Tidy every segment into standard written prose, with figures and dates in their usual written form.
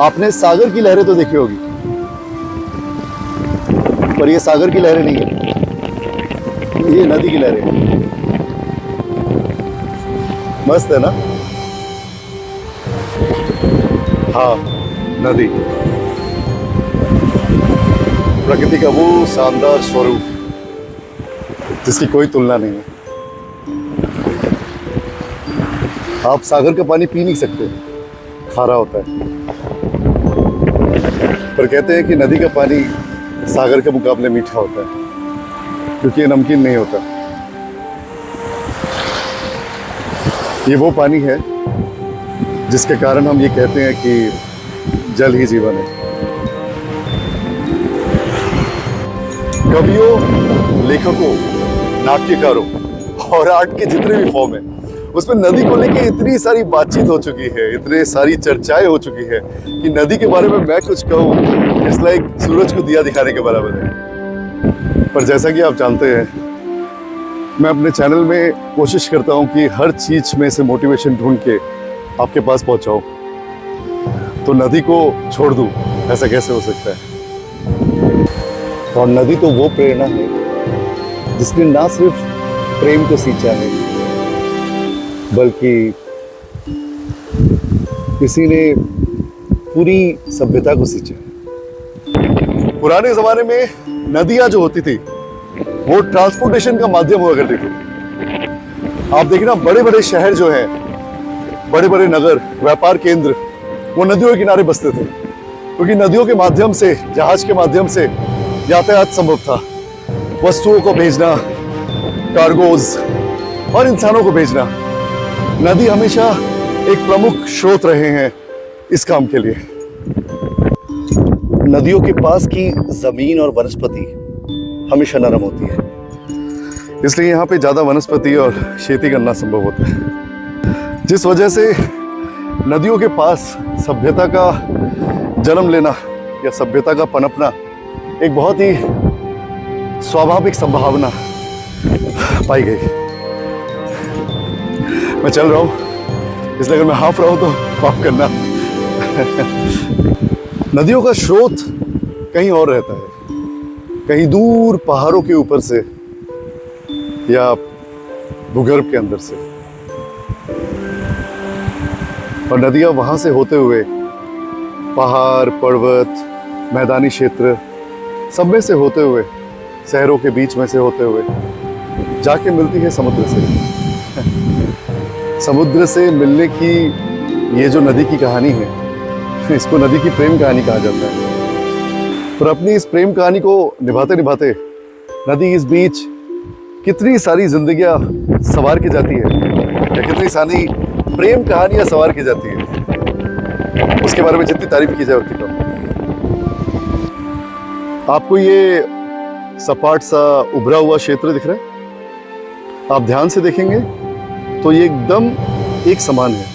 आपने सागर की लहरें तो देखी होगी, पर ये सागर की लहरें नहीं है, ये नदी की लहरें हैं। मस्त है ना? हाँ, नदी, प्रकृति का वो शानदार स्वरूप जिसकी कोई तुलना नहीं है। आप सागर का पानी पी नहीं सकते, खारा होता है, पर कहते हैं कि नदी का पानी सागर के मुकाबले मीठा होता है, क्योंकि ये नमकीन नहीं होता। ये वो पानी है जिसके कारण हम ये कहते हैं कि जल ही जीवन है। कवियों, लेखकों, नाट्यकारों और आर्ट के जितने भी फॉर्म हैं, उसमें नदी को लेके इतनी सारी बातचीत हो चुकी है, इतनी सारी चर्चाएं हो चुकी है कि नदी के बारे में मैं कुछ कहूँ, इट्स लाइक सूरज को दिया दिखाने के बराबर है। पर जैसा कि आप जानते हैं, मैं अपने चैनल में कोशिश करता हूँ कि हर चीज में से मोटिवेशन ढूंढ के आपके पास पहुँचाऊँ। तो नदी को छोड़ दूँ, ऐसा कैसे हो सकता है? और नदी तो वो प्रेरणा है जिसने ना सिर्फ प्रेम को सींचा है, बल्कि किसी ने पूरी सभ्यता को सींचा है। पुराने जमाने में नदियां जो होती थी वो ट्रांसपोर्टेशन का माध्यम हुआ करती थी। आप देखिए ना, बड़े बड़े शहर जो हैं, बड़े बड़े नगर, व्यापार केंद्र, वो नदियों के किनारे बसते थे, क्योंकि नदियों के माध्यम से, जहाज के माध्यम से यातायात संभव था। वस्तुओं को भेजना, कार्गोज और इंसानों को भेजना, नदी हमेशा एक प्रमुख स्रोत रहे हैं इस काम के लिए। नदियों के पास की जमीन और वनस्पति हमेशा नरम होती है, इसलिए यहाँ पे ज्यादा वनस्पति और खेती करना संभव होता है, जिस वजह से नदियों के पास सभ्यता का जन्म लेना या सभ्यता का पनपना एक बहुत ही स्वाभाविक संभावना पाई गई। मैं चल रहा हूँ, इसलिए अगर मैं हाफ रहा हूँ तो माफ करना। नदियों का स्रोत कहीं और रहता है, कहीं दूर पहाड़ों के ऊपर से या भूगर्भ के अंदर से, और नदियाँ वहाँ से होते हुए पहाड़, पर्वत, मैदानी क्षेत्र, सब में से होते हुए, शहरों के बीच में से होते हुए जाके मिलती है समुद्र से। समुद्र से मिलने की ये जो नदी की कहानी है, इसको नदी की प्रेम कहानी कहा जाता है। पर अपनी इस प्रेम कहानी को निभाते निभाते नदी इस बीच कितनी सारी जिंदगियां सवार के जाती है, या कितनी सारी प्रेम कहानियां सवार की जाती है, उसके बारे में जितनी तारीफ की जाए उतनी कम। आपको ये सपाट सा उभरा हुआ क्षेत्र दिख रहा है? आप ध्यान से देखेंगे तो ये एकदम एक समान है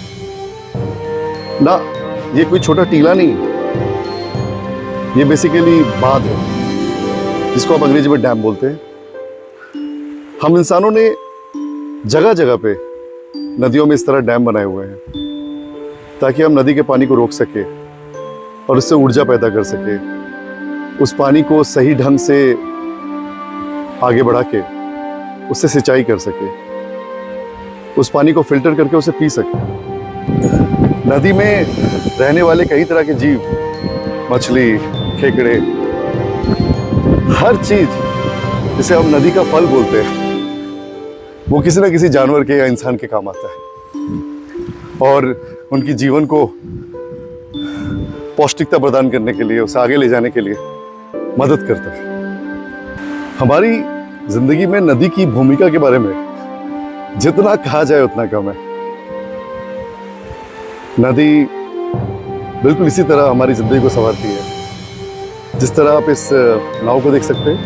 ना। ये कोई छोटा टीला नहीं, ये बेसिकली बांध है, जिसको आप अंग्रेजी में डैम बोलते हैं। हम इंसानों ने जगह जगह पे नदियों में इस तरह डैम बनाए हुए हैं, ताकि हम नदी के पानी को रोक सके और उससे ऊर्जा पैदा कर सके, उस पानी को सही ढंग से आगे बढ़ा के उससे सिंचाई कर सके, उस पानी को फिल्टर करके उसे पी सके। नदी में रहने वाले कई तरह के जीव, मछली, खेकड़े, हर चीज जिसे हम नदी का फल बोलते हैं, वो किसी न किसी जानवर के या इंसान के काम आता है, और उनकी जीवन को पौष्टिकता प्रदान करने के लिए, उसे आगे ले जाने के लिए मदद करता है। हमारी जिंदगी में नदी की भूमिका के बारे में जितना कहा जाए उतना कम है। नदी बिल्कुल इसी तरह हमारी जिंदगी को संवारती है, जिस तरह आप इस नाव को देख सकते हैं,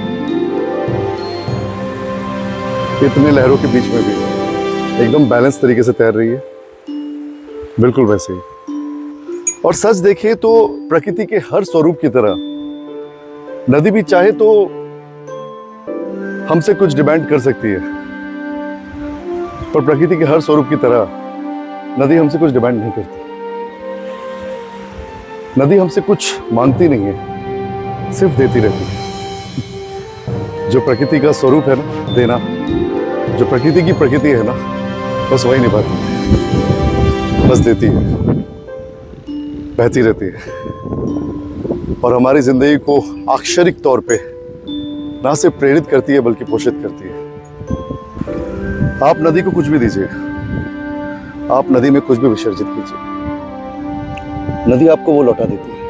इतने लहरों के बीच में भी एकदम बैलेंस तरीके से तैर रही है, बिल्कुल वैसे ही। और सच देखें तो प्रकृति के हर स्वरूप की तरह नदी भी चाहे तो हमसे कुछ डिमांड कर सकती है, पर प्रकृति के हर स्वरूप की तरह नदी हमसे कुछ डिमांड नहीं करती। नदी हमसे कुछ मांगती नहीं है, सिर्फ देती रहती है। जो प्रकृति का स्वरूप है ना, देना, जो प्रकृति की प्रकृति है ना, बस वही निभाती है, बस देती है, बहती रहती है और हमारी जिंदगी को आक्षरिक तौर पे ना सिर्फ प्रेरित करती है बल्कि पोषित करती है। आप नदी को कुछ भी दीजिए, आप नदी में कुछ भी विसर्जित कीजिए, नदी आपको वो लौटा देती है।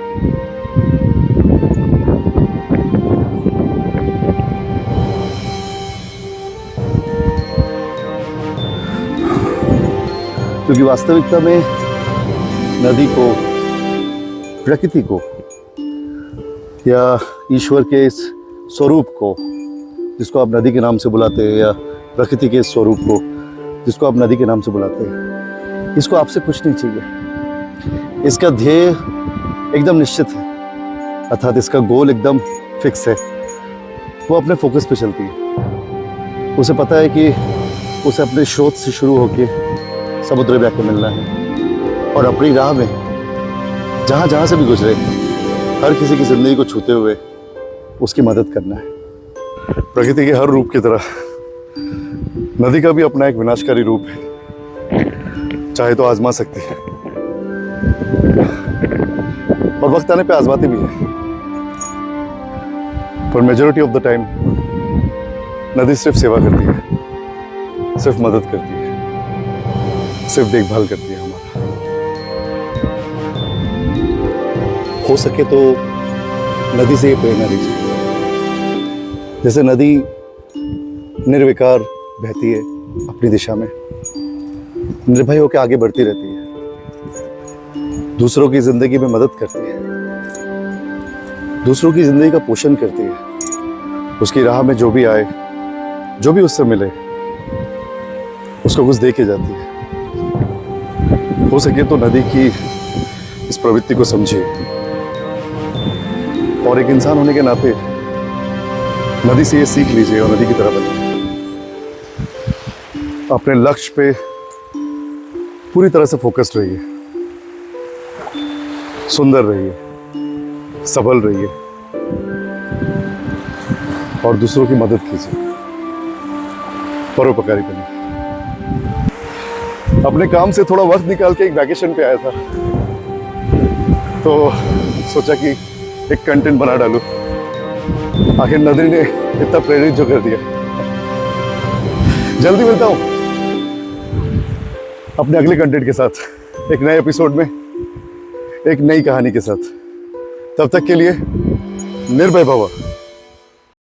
क्योंकि वास्तविकता में नदी को, प्रकृति को या ईश्वर के इस स्वरूप को, जिसको आप नदी के नाम से बुलाते हैं, या प्रकृति के इस स्वरूप को जिसको आप नदी के नाम से बुलाते हैं, इसको आपसे कुछ नहीं चाहिए। इसका ध्येय एकदम निश्चित है, अर्थात इसका गोल एकदम फिक्स है। वो अपने फोकस पे चलती है। उसे पता है कि उसे अपने स्रोत से शुरू होके समुद्र में आके मिलना है और अपनी राह में जहाँ जहाँ से भी गुजरे हर किसी की जिंदगी को छूते हुए उसकी मदद करना है। प्रकृति के हर रूप की तरह नदी का भी अपना एक विनाशकारी रूप है, चाहे तो आजमा सकती है और वक्त आने पे आजमाती भी है, पर मेजॉरिटी ऑफ द टाइम नदी सिर्फ सेवा करती है, सिर्फ मदद करती है, सिर्फ देखभाल करती है हमारा। हो सके तो नदी से ये प्रेरणा लीजिए। जैसे नदी निर्विकार बहती है अपनी दिशा में, निर्भय होकर आगे बढ़ती रहती है, दूसरों की जिंदगी में मदद करती है, दूसरों की जिंदगी का पोषण करती है। उसकी राह में जो भी आए, जो भी उससे मिले, उसको कुछ दे के जाती है। हो सके तो नदी की इस प्रवृत्ति को समझिए और एक इंसान होने के नाते नदी से ये सीख लीजिए और नदी की तरह बनिए। अपने लक्ष्य पे पूरी तरह से फोकस्ड रहिए, सुंदर रहिए, सबल रहिए और दूसरों की मदद कीजिए, परोपकारी बनिए। अपने काम से थोड़ा वक्त निकाल के एक वैकेशन पे आया था, तो सोचा कि एक कंटेंट बना डालूं। आखिर नदी ने इतना प्रेरित जो कर दिया। जल्दी मिलता हूं अपने अगले कंटेंट के साथ, एक नए एपिसोड में, एक नई कहानी के साथ। तब तक के लिए निर्भय भव।